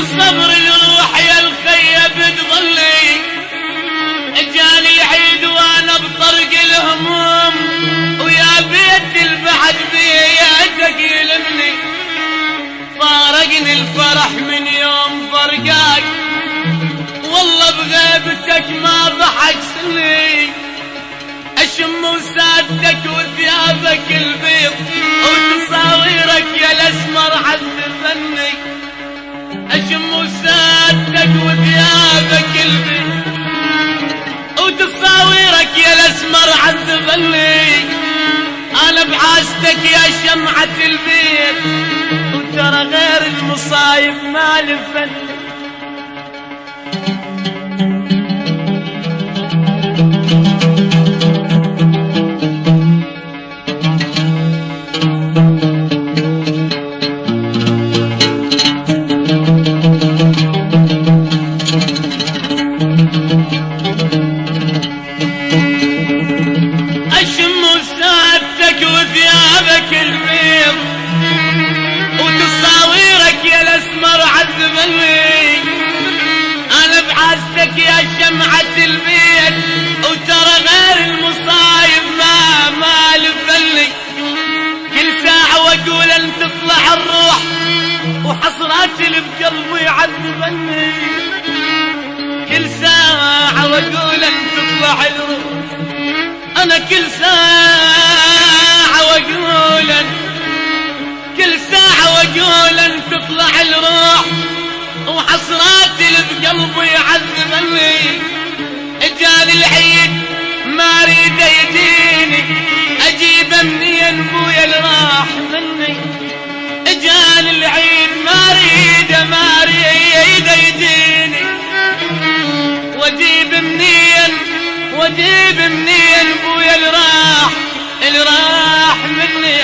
صبر الروح يا الخيه بتظلي. جاني العيد وانا بطرق الهموم ويا بيت البعد بيدك يلمني. فارقني الفرح من يوم فرقاك والله بغيبتك ما ضحك سني. اشم وسادتك وثيابك البيض وتصاويرك يا الاسمر عذبني. اشم وسادتك وثيابك البيض وتصاويرك يا الاسمر عذبني. انا بعاستك يا شمعة البيت وترى غير المصايب ما لفني. أنا بعزتك يا شمعة البيت وترى غير المصايب ما لفلي. كل ساعة واقول ان تطلع الروح وحسرات اللي بقلبي يعذبني. كل ساعة واقول ان تطلع الروح، انا كل ساعة واقول كل ساعة واقول ان تطلع الروح وحسراتي اللي بقلبي يعذبني. اجاني العيد ما اريد يجيني، اجيبه منين بويا اللي راح مني. اجاني العيد ما اريد يجيني، واجيب منين بويا اللي راح مني.